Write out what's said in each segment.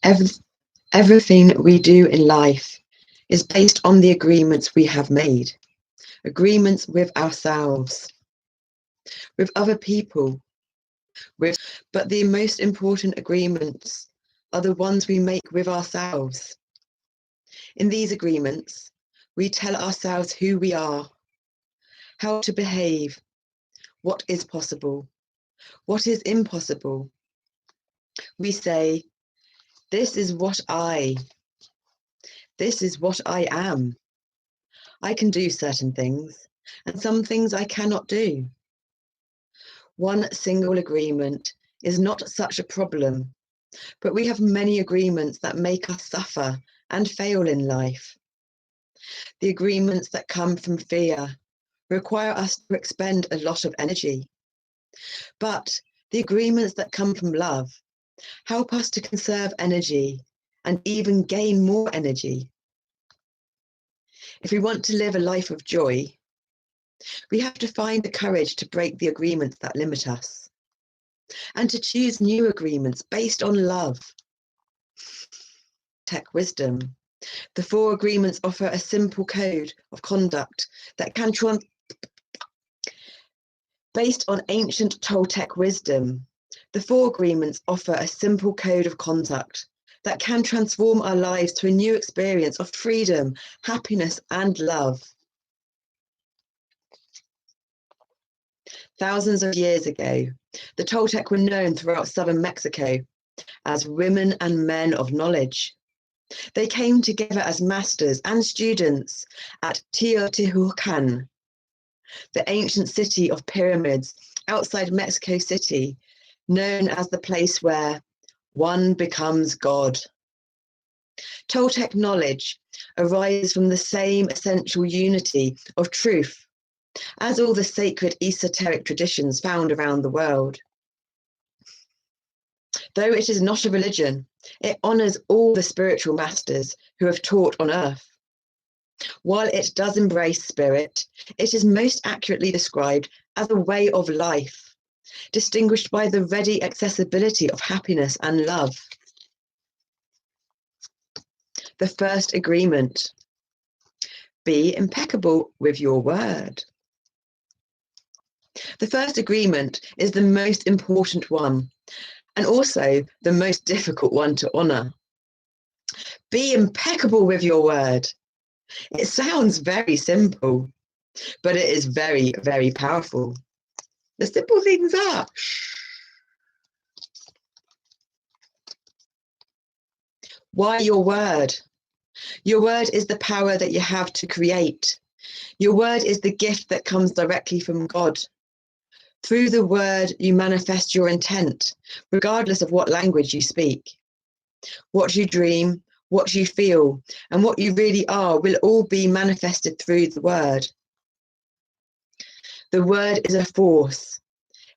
Every, everything we do in life is based on the agreements we have made, agreements with ourselves, with other people, but the most important agreements are the ones we make with ourselves. In these agreements, we tell ourselves who we are, how to behave, what is possible, what is impossible. We say, this is what I am. I can do certain things, and some things I cannot do. One single agreement is not such a problem, but we have many agreements that make us suffer and fail in life. The agreements that come from fear require us to expend a lot of energy. But the agreements that come from love help us to conserve energy and even gain more energy. If we want to live a life of joy, we have to find the courage to break the agreements that limit us and to choose new agreements based on love. Tech wisdom. The 4 agreements offer a simple code of conduct that can based on ancient Toltec wisdom. The 4 agreements offer a simple code of conduct that can transform our lives to a new experience of freedom, happiness, and love. Thousands of years ago, the Toltec were known throughout southern Mexico as women and men of knowledge. They came together as masters and students at Teotihuacan, the ancient city of pyramids outside Mexico City, known as the place where one becomes God. Toltec knowledge arises from the same essential unity of truth as all the sacred esoteric traditions found around the world. Though it is not a religion, it honors all the spiritual masters who have taught on earth. While it does embrace spirit, it is most accurately described as a way of life, distinguished by the ready accessibility of happiness and love. The first agreement: be impeccable with your word. The first agreement is the most important one, and also the most difficult one to honor. Be impeccable with your word. It sounds very simple, but it is very, very powerful. The simple things are: why your word? Your word is the power that you have to create. Your word is the gift that comes directly from God. Through the word, you manifest your intent, regardless of what language you speak. What you dream, what you feel, and what you really are will all be manifested through the word. The word is a force.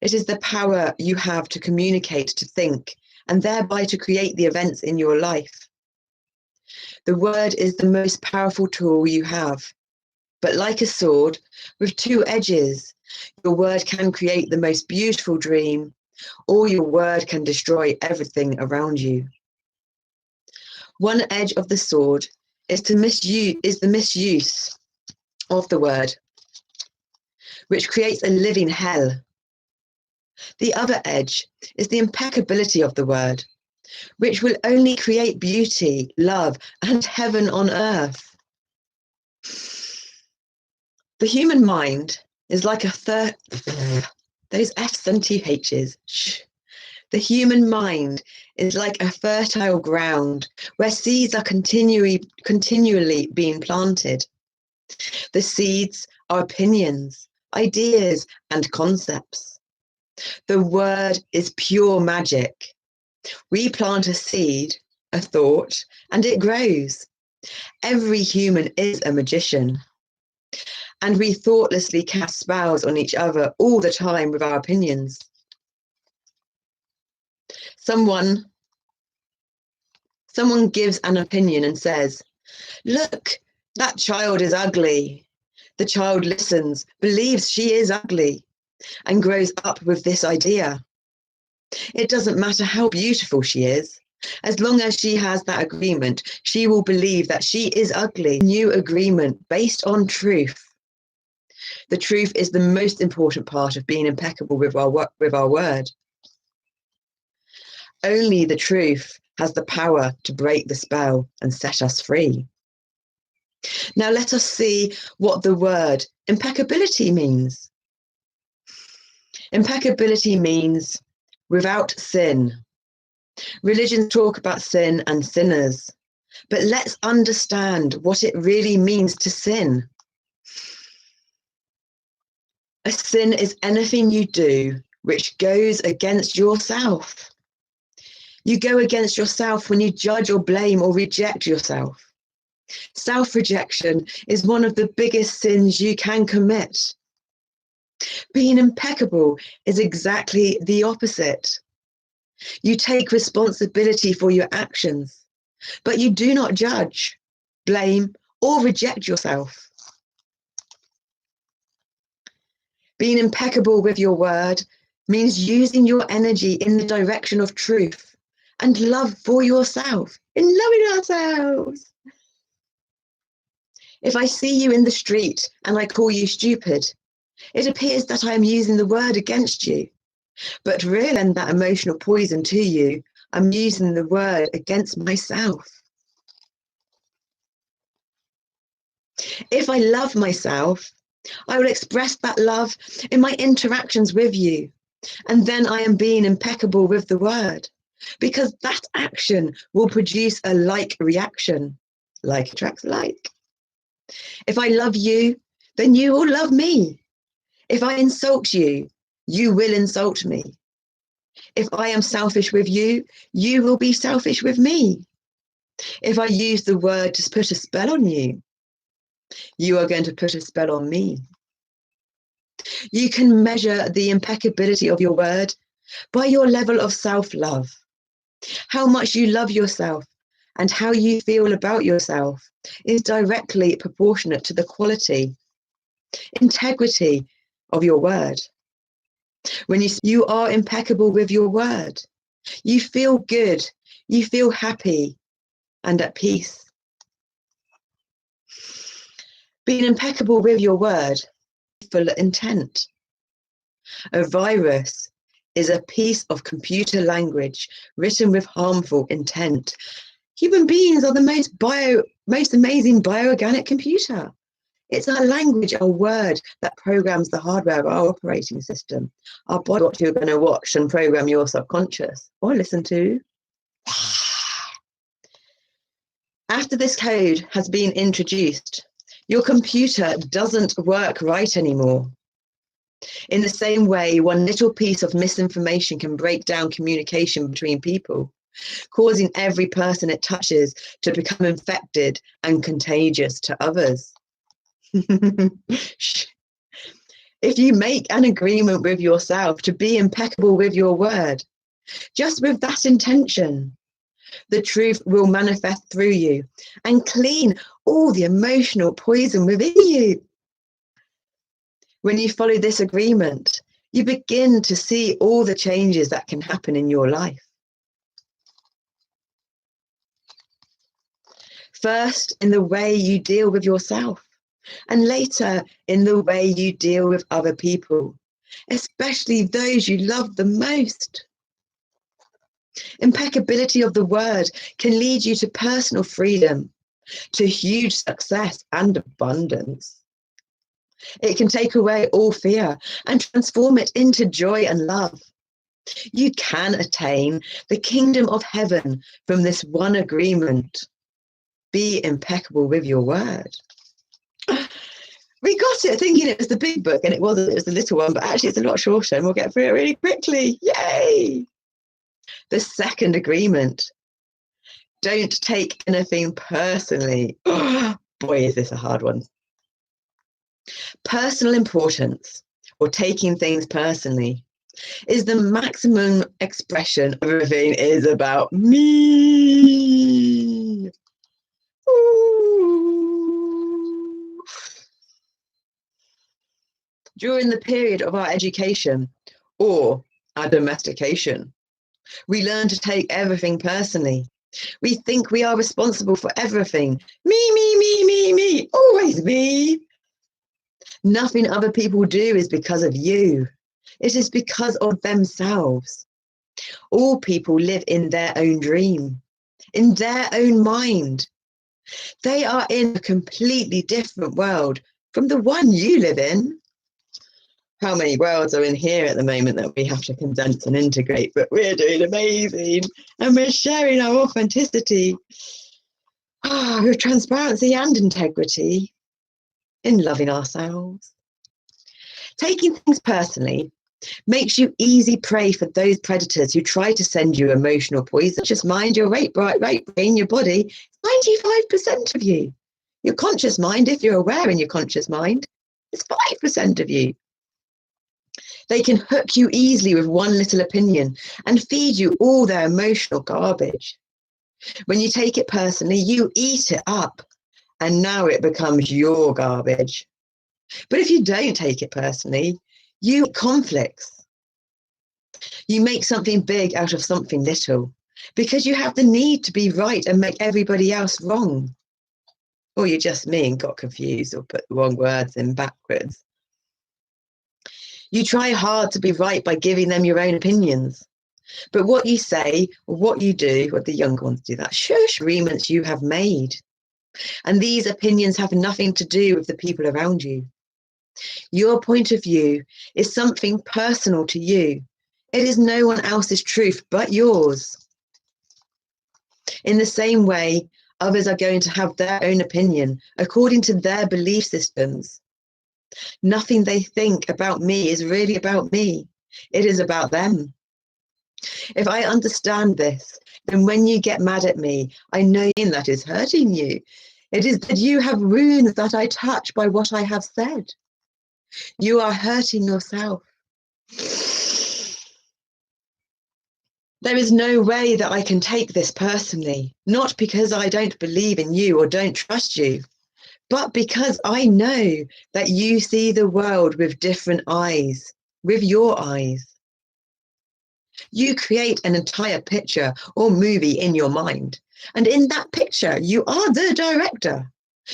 It is the power you have to communicate, to think, and thereby to create the events in your life. The word is the most powerful tool you have. But like a sword with 2 edges, your word can create the most beautiful dream, or your word can destroy everything around you. One edge of the sword is the misuse of the word, which creates a living hell. The other edge is the impeccability of the word, which will only create beauty, love, and heaven on earth. The human mind is like those F's and 2 H's. The human mind is like a fertile ground where seeds are continually being planted. The seeds are opinions, ideas, and concepts. The word is pure magic. We plant a seed, a thought, and it grows. Every human is a magician. And we thoughtlessly cast spells on each other all the time with our opinions. Someone gives an opinion and says, "Look, that child is ugly." The child listens, believes she is ugly, and grows up with this idea. It doesn't matter how beautiful she is. As long as she has that agreement, she will believe that she is ugly. New agreement based on truth. The truth is the most important part of being impeccable with our word. Only the truth has the power to break the spell and set us free. Now let us see what the word impeccability means. Impeccability means without sin. Religions talk about sin and sinners, but let's understand what it really means to sin. A sin is anything you do which goes against yourself. You go against yourself when you judge or blame or reject yourself. Self-rejection is one of the biggest sins you can commit. Being impeccable is exactly the opposite. You take responsibility for your actions, but you do not judge, blame, or reject yourself. Being impeccable with your word means using your energy in the direction of truth and love for yourself, in loving ourselves. If I see you in the street and I call you stupid, it appears that I am using the word against you. But really, and that emotional poison to you, I'm using the word against myself. If I love myself, I will express that love in my interactions with you. And then I am being impeccable with the word, because that action will produce a like reaction. Like attracts like. If I love you, then you will love me. If I insult you, you will insult me. If I am selfish with you, you will be selfish with me. If I use the word to put a spell on you, you are going to put a spell on me. You can measure the impeccability of your word by your level of self-love. How much you love yourself and how you feel about yourself is directly proportionate to the quality, integrity of your word. When you are impeccable with your word, you feel good, you feel happy and at peace. Being impeccable with your word, full intent. A virus is a piece of computer language written with harmful intent. Human beings are the most amazing bioorganic computer. It's our language, our word that programs the hardware of our operating system. Our body, what you're going to watch and program your subconscious or listen to. After this code has been introduced, your computer doesn't work right anymore. In the same way, one little piece of misinformation can break down communication between people, causing every person it touches to become infected and contagious to others. If you make an agreement with yourself to be impeccable with your word, just with that intention, the truth will manifest through you and clean all the emotional poison within you. When you follow this agreement, you begin to see all the changes that can happen in your life. First, in the way you deal with yourself, and later in the way you deal with other people, especially those you love the most. Impeccability of the word can lead you to personal freedom, to huge success and abundance. It can take away all fear and transform it into joy and love. You can attain the kingdom of heaven from this one agreement. Be impeccable with your word. We got it thinking it was the big book, and it wasn't, it was the little one, but actually it's a lot shorter and we'll get through it really quickly. Yay! The second agreement. Don't take anything personally. Boy, is this a hard one. Personal importance, or taking things personally, is the maximum expression of everything is about me. Ooh. During the period of our education or our domestication, We learn to take everything personally. We think we are responsible for everything. Me, always me. Nothing other people do is because of you. It is because of themselves. All people live in their own dream, in their own mind. They are in a completely different world from the one you live in. How many worlds are in here at the moment that we have to condense and integrate, but we're doing amazing and we're sharing our authenticity with transparency and integrity in loving ourselves. Taking things personally makes you easy prey for those predators who try to send you emotional poison. Just mind your right brain, your body, 95% of you. Your conscious mind, if you're aware in your conscious mind, is 5% of you. They can hook you easily with one little opinion and feed you all their emotional garbage. When you take it personally, you eat it up, and now it becomes your garbage. But if you don't take it personally, you conflicts. You make something big out of something little because you have the need to be right and make everybody else wrong. Or you're just me and got confused or put the wrong words in backwards. You try hard to be right by giving them your own opinions. But what you say, or what you do, or the younger ones do that, agreements you have made. And these opinions have nothing to do with the people around you. Your point of view is something personal to you. It is no one else's truth but yours. In the same way, others are going to have their own opinion according to their belief systems. Nothing they think about me is really about me. It is about them. If I understand this, then when you get mad at me, I know that is hurting you. It is that you have wounds that I touch by what I have said. You are hurting yourself. There is no way that I can take this personally, not because I don't believe in you or don't trust you, but because I know that you see the world with different eyes, with your eyes. You create an entire picture or movie in your mind. And in that picture, you are the director.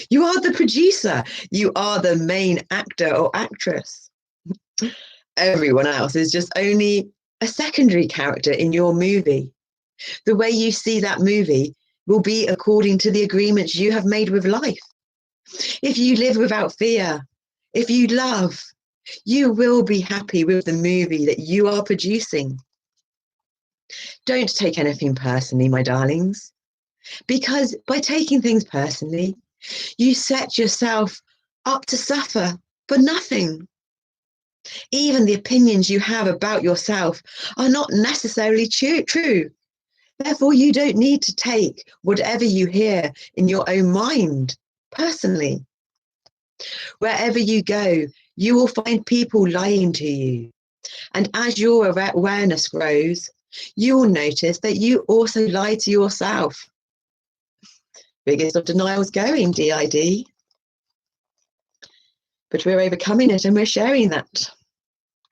You are the producer. You are the main actor or actress. Everyone else is just only a secondary character in your movie. The way you see that movie will be according to the agreements you have made with life. If you live without fear, if you love, you will be happy with the movie that you are producing. Don't take anything personally, my darlings, because by taking things personally, you set yourself up to suffer for nothing. Even the opinions you have about yourself are not necessarily true. Therefore, you don't need to take whatever you hear in your own mind personally. Wherever you go, you will find people lying to you. And as your awareness grows, you will notice that you also lie to yourself. Biggest of denials going, DID. But we're overcoming it and we're sharing that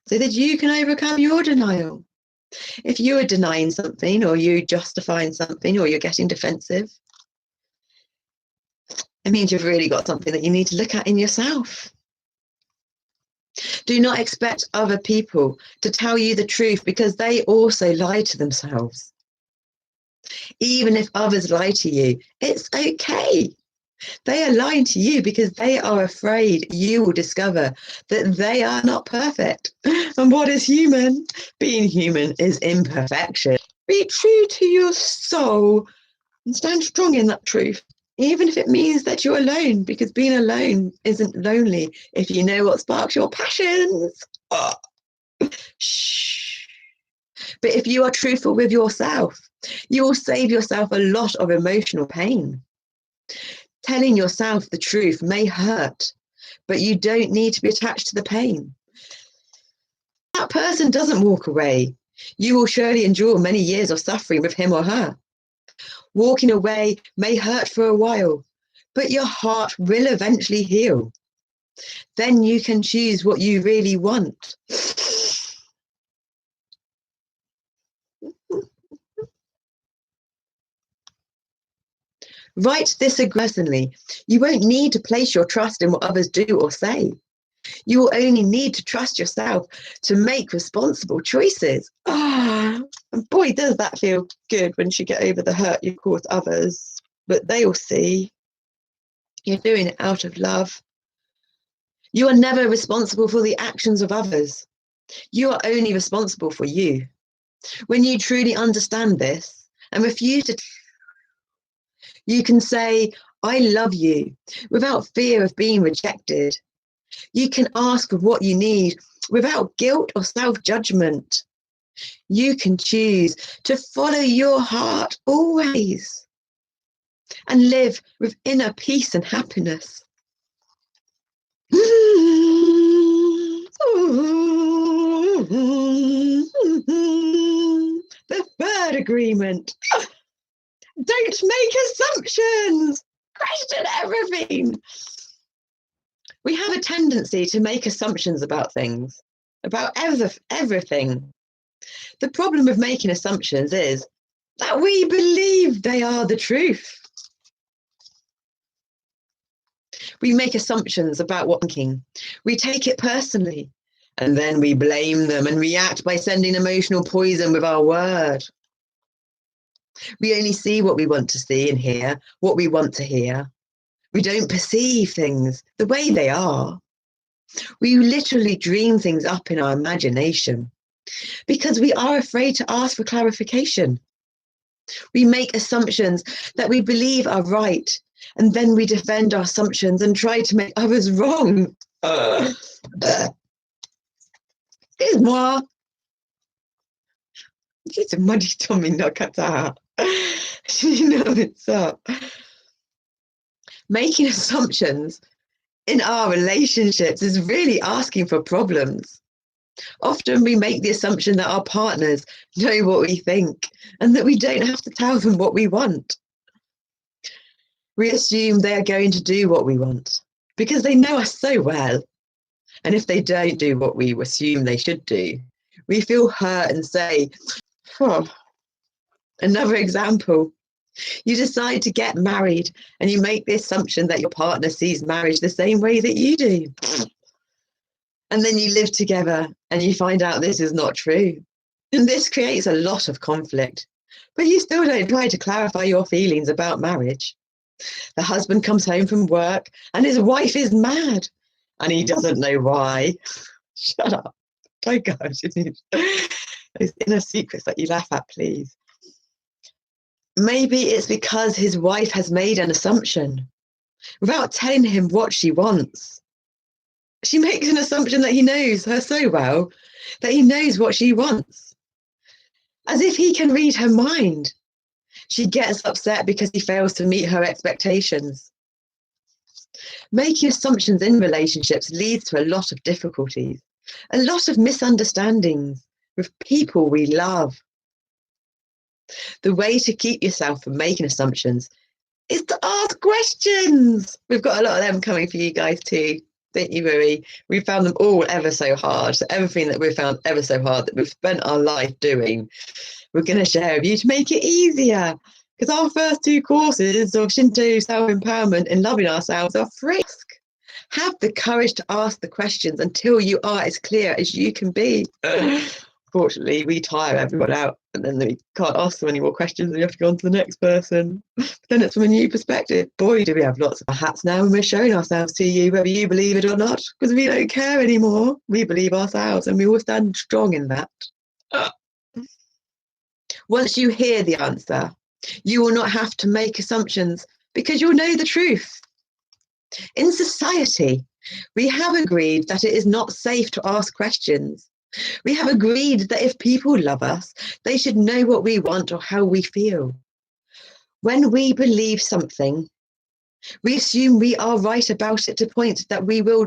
so that you can overcome your denial. If you are denying something or you're justifying something or you're getting defensive, it means you've really got something that you need to look at in yourself. Do not expect other people to tell you the truth because they also lie to themselves. Even if others lie to you, it's okay. They are lying to you because they are afraid you will discover that they are not perfect. And what is human? Being human is imperfection. Be true to your soul and stand strong in that truth, even if it means that you're alone, because being alone isn't lonely if you know what sparks your passions. Oh. Shh. But if you are truthful with yourself, you will save yourself a lot of emotional pain. Telling yourself the truth may hurt, but you don't need to be attached to the pain. That person doesn't walk away. You will surely endure many years of suffering with him or her. Walking away may hurt for a while, but your heart will eventually heal. Then you can choose what you really want. Write this aggressively. You won't need to place your trust in what others do or say. You will only need to trust yourself to make responsible choices. And boy, does that feel good once you get over the hurt you cause others. But they will see you're doing it out of love. You are never responsible for the actions of others. You are only responsible for you. When you truly understand this and refuse to, you can say, I love you, without fear of being rejected. You can ask for what you need without guilt or self-judgment. You can choose to follow your heart always and live with inner peace and happiness. The third agreement. Don't make assumptions. Question everything. We have a tendency to make assumptions about things, about everything. The problem with making assumptions is that we believe they are the truth. We make assumptions about what we're thinking. We take it personally, and then we blame them and react by sending emotional poison with our word. We only see what we want to see and hear what we want to hear. We don't perceive things the way they are. We literally dream things up in our imagination because we are afraid to ask for clarification. We make assumptions that we believe are right, and then we defend our assumptions and try to make others wrong. Excuse-moi. It's a muddy tummy nakata. You know it's up. Making assumptions in our relationships is really asking for problems. Often we make the assumption that our partners know what we think and that we don't have to tell them what we want. We assume they are going to do what we want because they know us so well. And if they don't do what we assume they should do, we feel hurt and say, oh. Another example. You decide to get married and you make the assumption that your partner sees marriage the same way that you do. And then you live together and you find out this is not true. And this creates a lot of conflict. But you still don't try to clarify your feelings about marriage. The husband comes home from work and his wife is mad and he doesn't know why. Shut up. Don't go. Those inner secrets that you laugh at, please. Maybe it's because his wife has made an assumption without telling him what she wants. She makes an assumption that he knows her so well that he knows what she wants, as if he can read her mind. She gets upset because he fails to meet her expectations. Making assumptions in relationships leads to a lot of difficulties, a lot of misunderstandings with people we love. The way to keep yourself from making assumptions is to ask questions. We've got a lot of them coming for you guys too. Don't you worry. We found them all ever so hard. So everything that we've found ever so hard that we've spent our life doing, we're going to share with you to make it easier. Because our first 2 courses of Shinto Self Empowerment and Loving Ourselves are free. Have the courage to ask the questions until you are as clear as you can be. Fortunately, we tire everyone out and then we can't ask them any more questions and you have to go on to the next person. But then it's from a new perspective. Boy, do we have lots of hats now and we're showing ourselves to you, whether you believe it or not, because we don't care anymore. We believe ourselves and we all stand strong in that. Once you hear the answer, you will not have to make assumptions because you'll know the truth. In society, we have agreed that it is not safe to ask questions. We have agreed that if people love us, they should know what we want or how we feel. When we believe something, we assume we are right about it to the point that we will.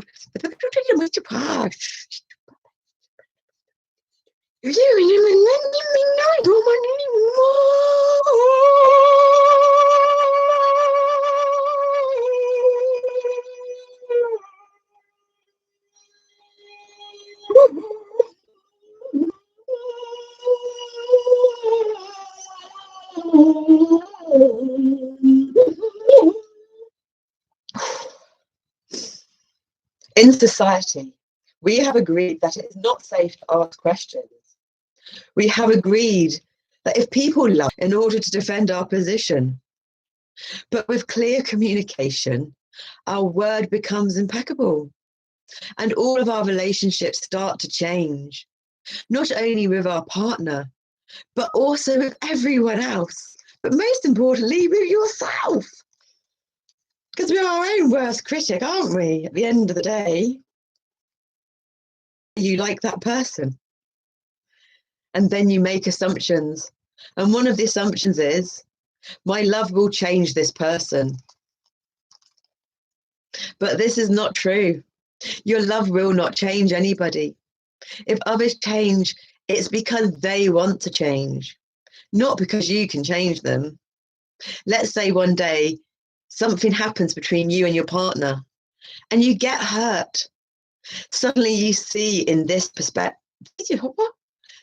In society, we have agreed that it is not safe to ask questions. We have agreed that if people lie in order to defend our position, but with clear communication, our word becomes impeccable and all of our relationships start to change, not only with our partner, but also with everyone else, but most importantly, with yourself. Because we're our own worst critic, aren't we? At the end of the day, you like that person. And then you make assumptions. And one of the assumptions is, my love will change this person. But this is not true. Your love will not change anybody. If others change, it's because they want to change, not because you can change them. Let's say one day something happens between you and your partner and you get hurt. Suddenly you see in this perspective,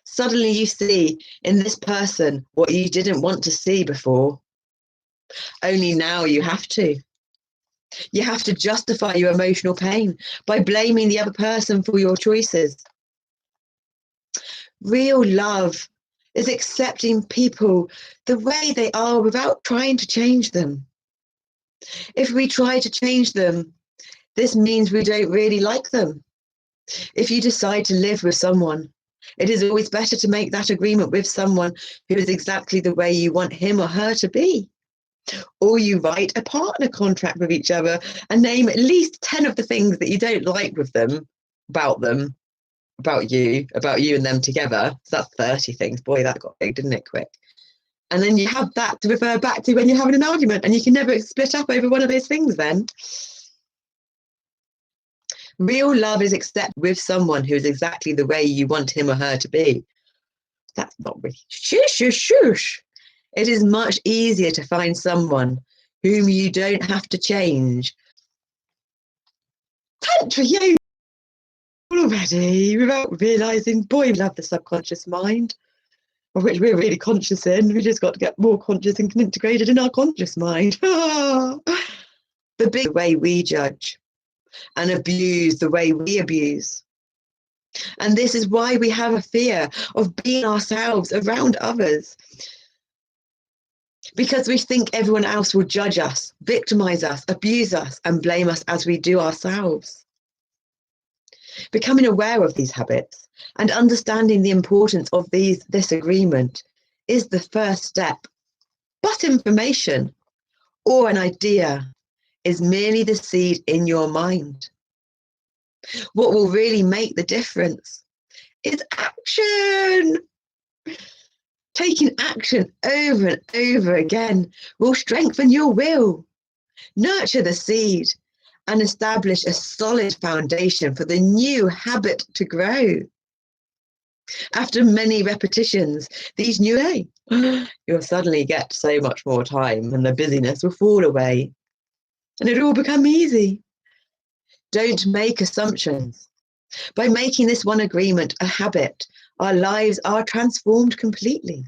suddenly you see in this person what you didn't want to see before. Only now you have to. You have to justify your emotional pain by blaming the other person for your choices. Real love is accepting people the way they are without trying to change them. If we try to change them, this means we don't really like them. If you decide to live with someone, it is always better to make that agreement with someone who is exactly the way you want him or her to be. Or you write a partner contract with each other and name at least 10 of the things that you don't like with them, about you and them together. So that's 30 things. Boy, that got big, didn't it, quick? And then you have that to refer back to when you're having an argument, and you can never split up over one of those things then. Real love is accept with someone who is exactly the way you want him or her to be. That's not really shush. It is much easier to find someone whom you don't have to change. Tantra yoga already, without realising, boy, we love the subconscious mind, of which we're really conscious in. We just got to get more conscious and integrated in our conscious mind. The big way we judge and abuse the way we abuse. And this is why we have a fear of being ourselves around others. Because we think everyone else will judge us, victimize us, abuse us, and blame us as we do ourselves. Becoming aware of these habits and understanding the importance of this agreement is the first step. But information or an idea is merely the seed in your mind. What will really make the difference is action. Taking action over and over again will strengthen your will, nurture the seed, and establish a solid foundation for the new habit to grow. After many repetitions, these new you'll suddenly get so much more time and the busyness will fall away and it'll all become easy. Don't make assumptions. By making this one agreement a habit, our lives are transformed completely.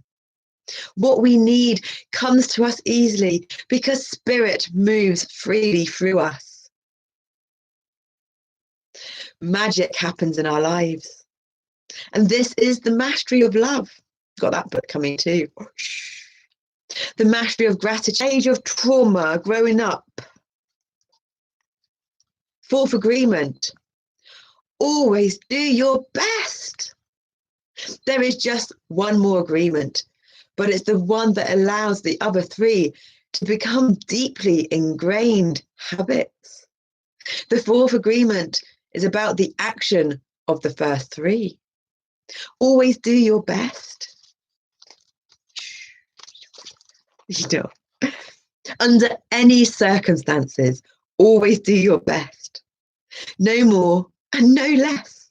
What we need comes to us easily because spirit moves freely through us. Magic happens in our lives. And this is the mastery of love. Got that book coming too. The mastery of gratitude, age of trauma, growing up. Fourth agreement. Always do your best. There is just one more agreement, but it's the one that allows the other three to become deeply ingrained habits. The fourth agreement is about the action of the first three. Always do your best. Under any circumstances, always do your best. No more and no less.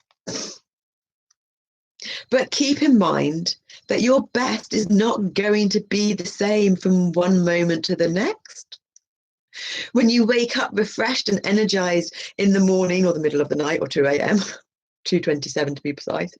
But keep in mind that your best is not going to be the same from one moment to the next. When you wake up refreshed and energized in the morning or the middle of the night or 2 a.m., 2:27 to be precise,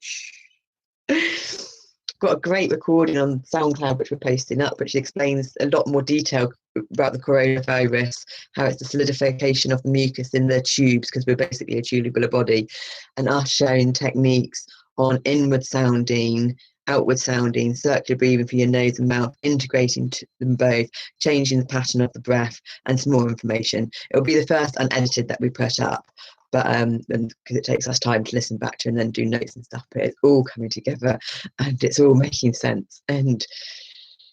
got a great recording on SoundCloud, which we're posting up, which explains a lot more detail about the coronavirus, how it's the solidification of the mucus in the tubes, because we're basically a tubular body, and us sharing techniques on inward sounding, outward sounding, circular breathing for your nose and mouth, integrating them both, changing the pattern of the breath, and some more information. It'll be the first unedited that we put up, but because it takes us time to listen back to and then do notes and stuff, but it's all coming together and it's all making sense. And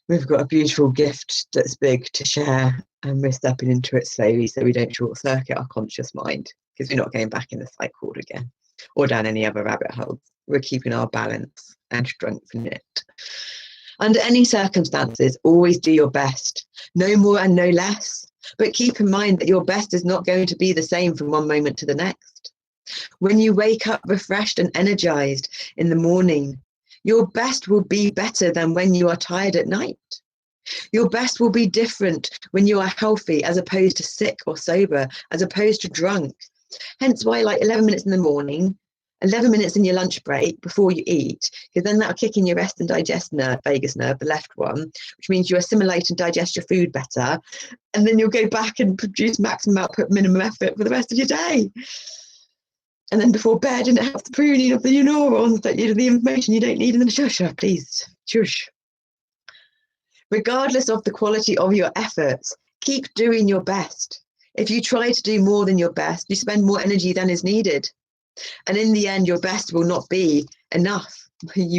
we've got a beautiful gift that's big to share, and we're stepping into it slowly so we don't short circuit our conscious mind, because we're not going back in the cycle again or down any other rabbit holes. We're keeping our balance and strengthening it. Under any circumstances, always do your best, no more and no less. But keep in mind that your best is not going to be the same from one moment to the next. When you wake up refreshed and energized in the morning, your best will be better than when you are tired at night. Your best will be different when you are healthy as opposed to sick or sober, as opposed to drunk. Hence why, like 11 minutes in the morning, 11 minutes in your lunch break before you eat, because then that'll kick in your rest and digest nerve, vagus nerve, the left one, which means you assimilate and digest your food better. And then you'll go back and produce maximum output, minimum effort for the rest of your day. And then before bed, and it helps the pruning of the neurons that you the information you don't need. And then shush, please, shush. Regardless of the quality of your efforts, keep doing your best. If you try to do more than your best, you spend more energy than is needed. And in the end, your best will not be enough. When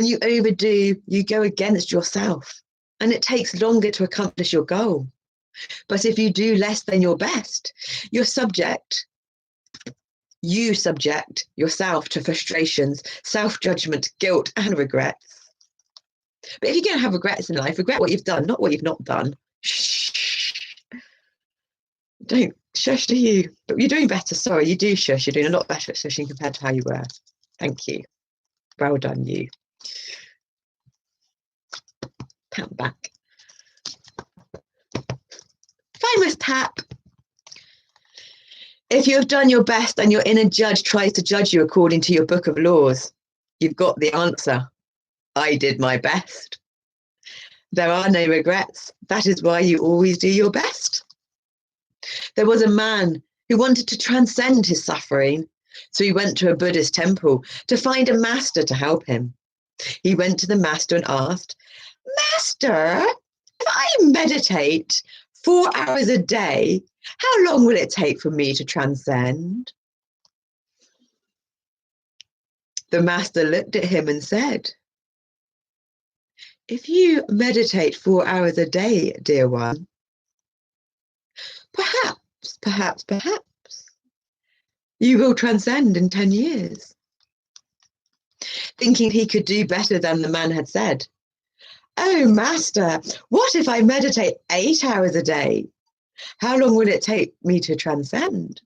you overdo, you go against yourself, and it takes longer to accomplish your goal. But if you do less than your best, you subject yourself to frustrations, self-judgment, guilt, and regrets. But if you're going to have regrets in life, regret what you've done, not what you've not done. Shh. Don't shush, do you? But you're doing better. Sorry, you do shush. You're doing a lot better at shushing compared to how you were. Thank you. Well done, you. Pat back. Famous tap. If you have done your best and your inner judge tries to judge you according to your book of laws, you've got the answer. I did my best. There are no regrets. That is why you always do your best. There was a man who wanted to transcend his suffering, so he went to a Buddhist temple to find a master to help him. He went to the master and asked, "Master, if I meditate 4 hours a day, how long will it take for me to transcend?" The master looked at him and said, "If you meditate 4 hours a day, dear one, perhaps, you will transcend in 10 years. Thinking he could do better than the man had said, "Oh, master, what if I meditate 8 hours a day? How long will it take me to transcend?"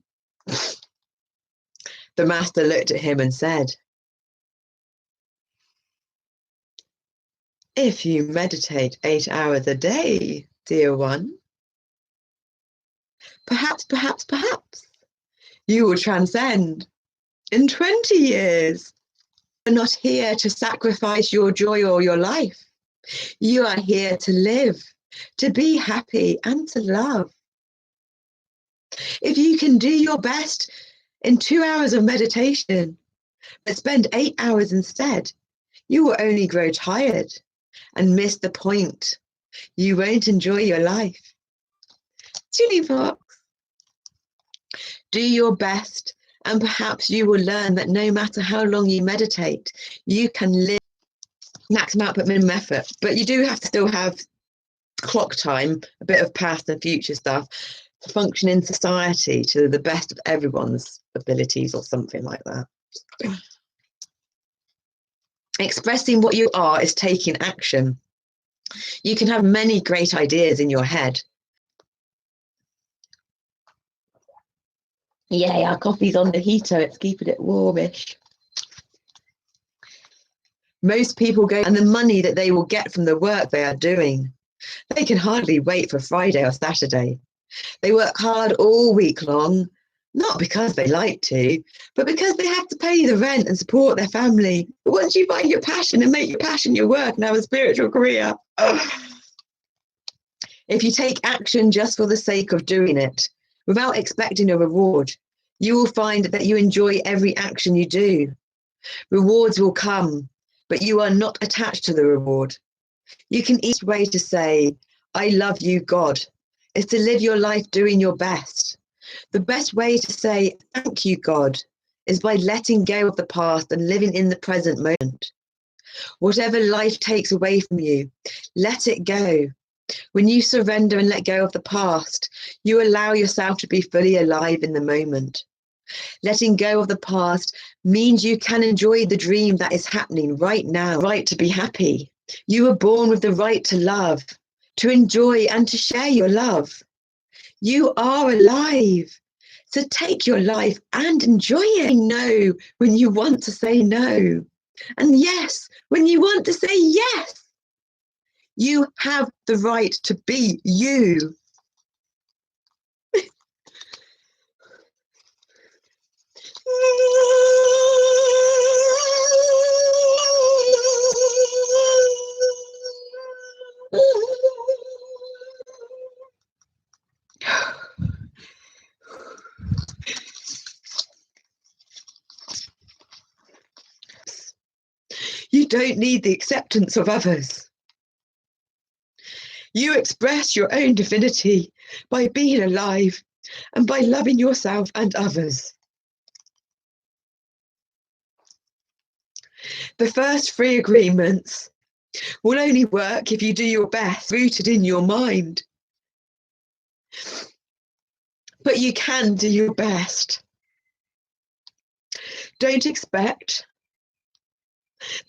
The master looked at him and said, "If you meditate 8 hours a day, dear one, perhaps, you will transcend in 20 years. You're not here to sacrifice your joy or your life. You are here to live, to be happy, and to love. If you can do your best in 2 hours of meditation, but spend 8 hours instead, you will only grow tired and miss the point. You won't enjoy your life." Julie Fox. Do your best, and perhaps you will learn that no matter how long you meditate, you can live maximum output, minimum effort. But you do have to still have clock time, a bit of past and future stuff, to function in society to the best of everyone's abilities, or something like that. Expressing what you are is taking action. You can have many great ideas in your head. Yay, our coffee's on the heater, it's keeping it warmish. Most people go, and the money that they will get from the work they are doing, they can hardly wait for Friday or Saturday. They work hard all week long, Not because they like to, but because they have to pay the rent and support their family. But once you find your passion and make your passion your work and have a spiritual career, if you take action just for the sake of doing it, without expecting a reward, you will find that you enjoy every action you do. Rewards will come, but you are not attached to the reward. You can each way to say, I love you, God, is to live your life doing your best. The best way to say, thank you, God, is by letting go of the past and living in the present moment. Whatever life takes away from you, let it go. When you surrender and let go of the past, you allow yourself to be fully alive in the moment. Letting go of the past means you can enjoy the dream that is happening right now, right to be happy. You were born with the right to love, to enjoy and to share your love. You are alive. So take your life and enjoy it. No when you want to say no. And yes when you want to say yes. You have the right to be you. You don't need the acceptance of others. You express your own divinity by being alive and by loving yourself and others. The first 3 agreements will only work if you do your best, rooted in your mind. But you can do your best. Don't expect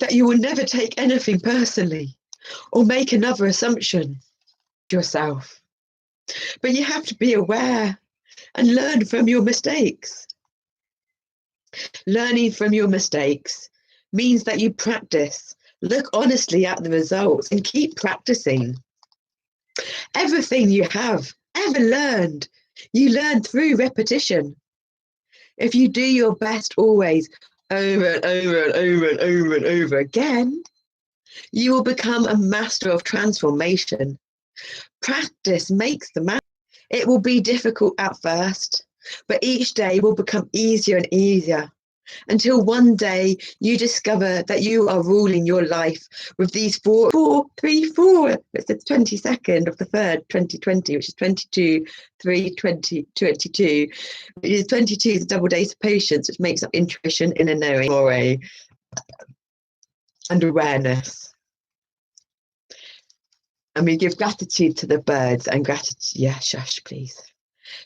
that you will never take anything personally or make another assumption yourself. But you have to be aware and learn from your mistakes. Learning from your mistakes means that you practice, look honestly at the results and keep practicing. Everything you have ever learned, you learn through repetition. If you do your best always, over and over and over and over and over again, you will become a master of transformation. Practice makes the man. It will be difficult at first, but each day will become easier and easier until one day you discover that you are ruling your life with these 4. It's the 22nd of the 3rd, 2020, which is 22, 3, 20, 22. It is 22 is double days of patience, which makes up intuition, inner knowing, more and awareness. And we give gratitude to the birds and gratitude. Yeah, shush, please.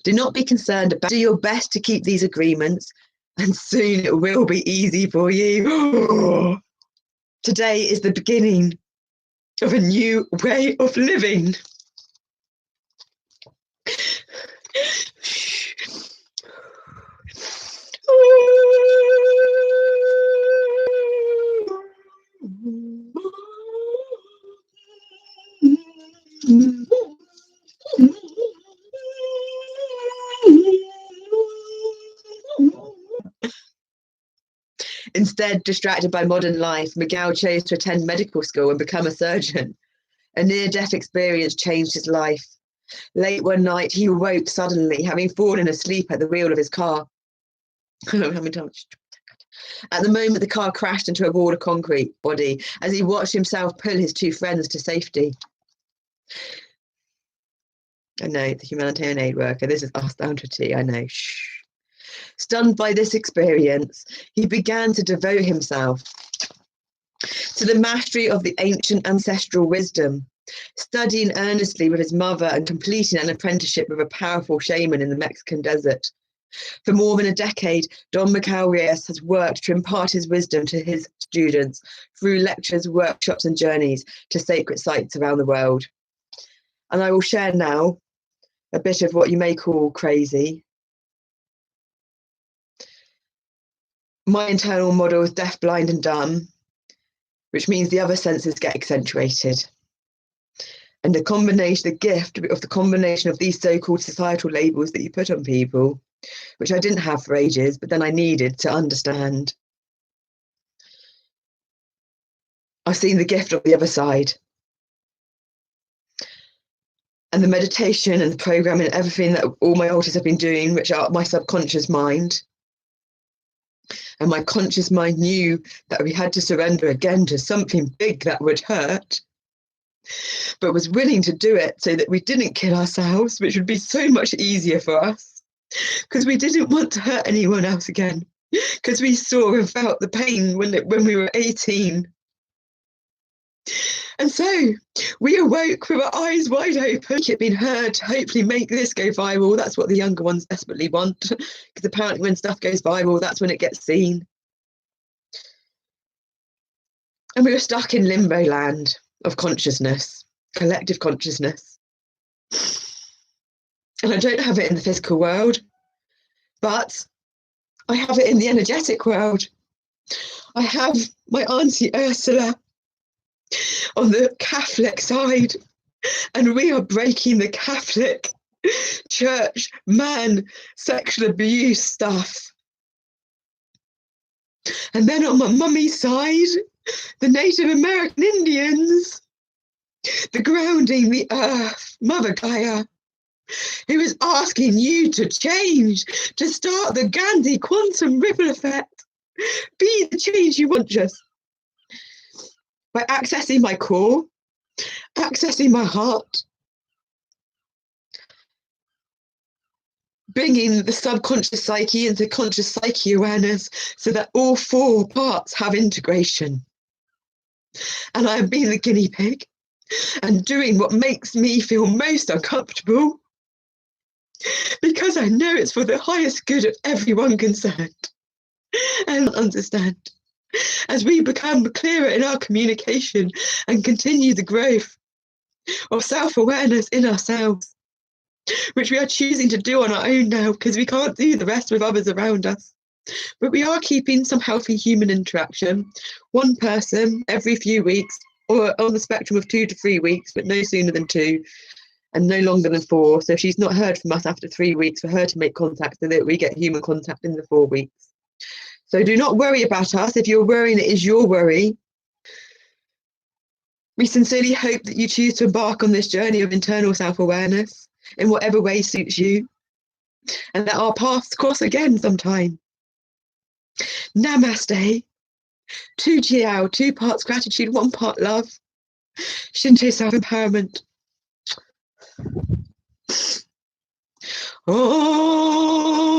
Do not be concerned about. Do your best to keep these agreements, and soon it will be easy for you. Today is the beginning of a new way of living. Instead, distracted by modern life, Miguel chose to attend medical school and become a surgeon. A near-death experience changed his life. Late one night, he awoke suddenly, having fallen asleep at the wheel of his car. At the moment, the car crashed into a wall of concrete body as he watched himself pull his 2 friends to safety. I know, the humanitarian aid worker. This is us down to T, I know. Shh. Stunned by this experience, he began to devote himself to the mastery of the ancient ancestral wisdom, studying earnestly with his mother and completing an apprenticeship with a powerful shaman in the Mexican desert. For more than a decade, Don Miguel Reyes has worked to impart his wisdom to his students through lectures, workshops, and journeys to sacred sites around the world. And I will share now a bit of what you may call crazy. My internal model is deaf, blind, and dumb, which means the other senses get accentuated. And the gift of the combination of these so-called societal labels that you put on people which I didn't have for ages, but then I needed to understand. I've seen the gift of the other side. And the meditation and the programming and everything that all my altars have been doing, which are my subconscious mind. And my conscious mind knew that we had to surrender again to something big that would hurt, but was willing to do it so that we didn't kill ourselves, which would be so much easier for us, because we didn't want to hurt anyone else again, because we saw and felt the pain when we were 18. And so we awoke with our eyes wide open. It had been heard to hopefully make this go viral. That's what the younger ones desperately want, because apparently when stuff goes viral, that's when it gets seen. And we were stuck in limbo land of consciousness, collective consciousness. And I don't have it in the physical world, but I have it in the energetic world. I have my Auntie Ursula on the Catholic side, and we are breaking the Catholic church man sexual abuse stuff. And then on my mummy's side, the Native American Indians, the grounding the earth, Mother Gaia, who is asking you to change, to start the GHANDI quantum ripple effect. Be the change you want, just by accessing my core, accessing my heart, bringing the subconscious psyche into conscious psyche awareness so that all four parts have integration. And I am being the guinea pig and doing what makes me feel most uncomfortable, because I know it's for the highest good of everyone concerned. And understand, as we become clearer in our communication and continue the growth of self-awareness in ourselves, which we are choosing to do on our own now, because we can't do the rest with others around us. But we are keeping some healthy human interaction, one person every few weeks, or on the spectrum of 2 to 3 weeks, but no sooner than 2 and no longer than 4. So if she's not heard from us after 3 weeks, for her to make contact so that we get human contact in the 4 weeks. So do not worry about us. If you're worrying, it is your worry. We sincerely hope that you choose to embark on this journey of internal self-awareness in whatever way suits you, and that our paths cross again sometime. Namaste. 2 Jiao, 2 parts gratitude, 1 part love. Shinto Self Empowerment. Oh.